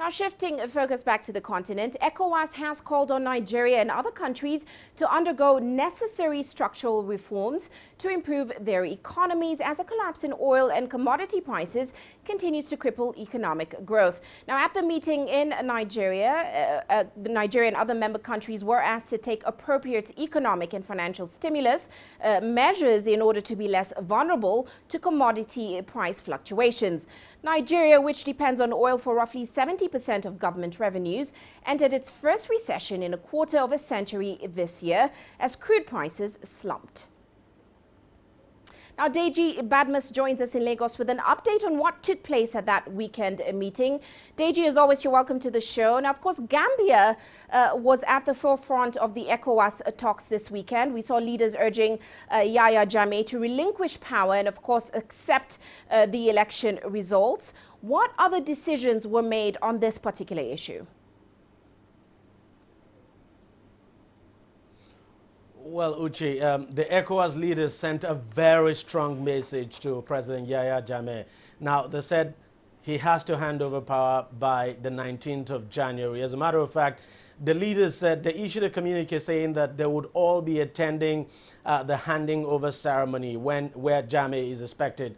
Now, shifting focus back to the continent, ECOWAS has called on Nigeria and other countries to undergo necessary structural reforms to improve their economies as a collapse in oil and commodity prices continues to cripple economic growth. Now, at the meeting in Nigeria, Nigeria and other member countries were asked to take appropriate economic and financial stimulus measures in order to be less vulnerable to commodity price fluctuations. Nigeria, which depends on oil for roughly 70% of government revenues, entered its first recession in a quarter of a century this year as crude prices slumped. Now, Deji Badmus joins us in Lagos with an update on what took place at that weekend meeting. Deji, as always, you're welcome to the show. Now, of course, Gambia was at the forefront of the ECOWAS talks this weekend. We saw leaders urging Yahya Jammeh to relinquish power and, of course, accept the election results. What other decisions were made on this particular issue? Well, Uche, the ECOWAS leaders sent a very strong message to President Yahya Jammeh. Now, they said he has to hand over power by the 19th of January. As a matter of fact, the leaders said they issued a communique saying that they would all be attending the handing over ceremony where Jammeh is expected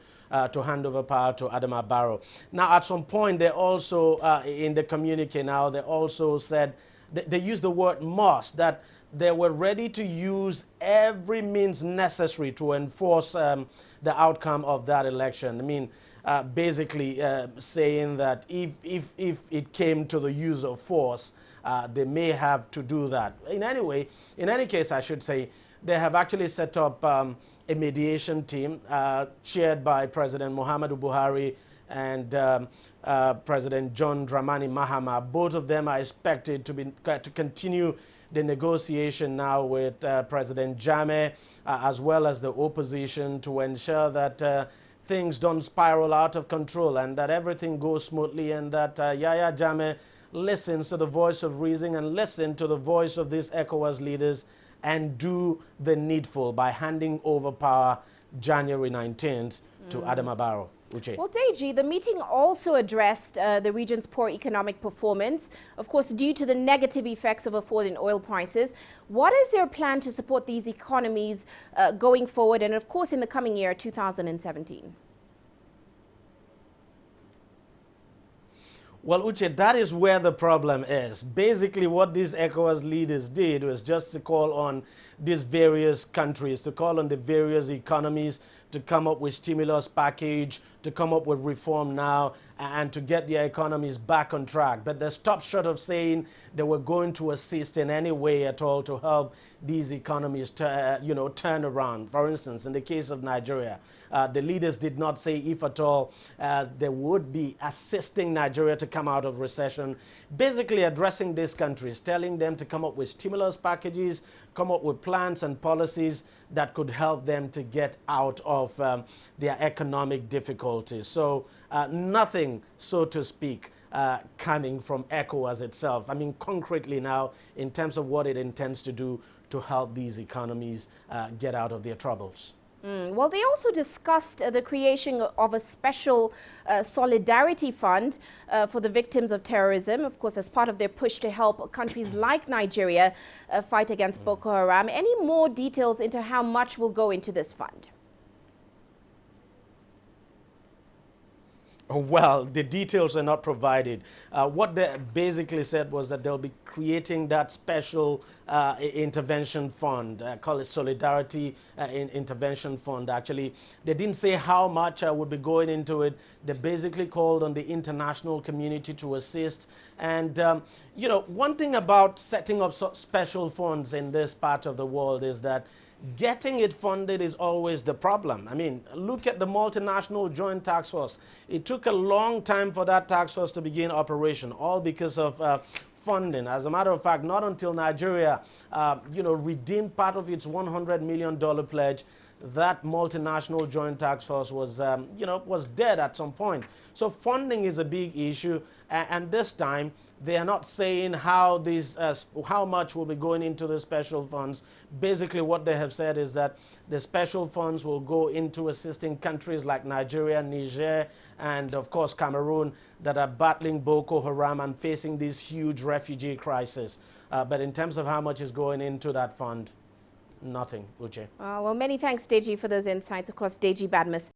to hand over power to Adama Barrow. Now, at some point, they also, in the communique now, they also said, they used the word must, that they were ready to use every means necessary to enforce the outcome of that election. I mean, basically saying that if it came to the use of force, they may have to do that. In any case, I should say, they have actually set up a mediation team chaired by President Muhammadu Buhari and President John Dramani Mahama. Both of them are expected to continue the negotiation now with President Jammeh as well as the opposition to ensure that things don't spiral out of control and that everything goes smoothly and that Yahya Jammeh listens to the voice of reason and listen to the voice of these ECOWAS leaders and do the needful by handing over power January 19th to Adama Barrow. Uche. Well, Deji, the meeting also addressed the region's poor economic performance, of course, due to the negative effects of a fall in oil prices. What is their plan to support these economies going forward and, of course, in the coming year, 2017? Well, Uche, that is where the problem is. Basically, what these ECOWAS leaders did was just to call on these various countries, to call on the various economies to come up with stimulus package, to come up with reform now, and to get their economies back on track. But they stopped short of saying they were going to assist in any way at all to help these economies to, turn around. For instance, in the case of Nigeria, the leaders did not say if at all they would be assisting Nigeria to come out of recession, basically addressing these countries, telling them to come up with stimulus packages, come up with plans and policies that could help them to get out of their economic difficulties. So nothing, so to speak, coming from ECOWAS itself. I mean, concretely now, in terms of what it intends to do to help these economies get out of their troubles. Well, they also discussed the creation of a special solidarity fund for the victims of terrorism, of course, as part of their push to help countries like Nigeria fight against Boko Haram. Any more details into how much will go into this fund? Well, the details are not provided. What they basically said was that they'll be creating that special intervention fund, call it Solidarity Intervention Fund. Actually, they didn't say how much would be going into it. They basically called on the international community to assist. And, one thing about setting up special funds in this part of the world is that getting it funded is always the problem. I mean, look at the multinational joint task force. It took a long time for that task force to begin operation, all because of funding. As a matter of fact, not until Nigeria, redeemed part of its $100 million pledge that multinational joint task force was, was dead at some point. So funding is a big issue, and this time they are not saying how these, how much will be going into the special funds. Basically, what they have said is that the special funds will go into assisting countries like Nigeria, Niger, and of course Cameroon that are battling Boko Haram and facing this huge refugee crisis. But in terms of how much is going into that fund, nothing, Uche. Well, many thanks, Deji, for those insights. Of course, Deji Badmus.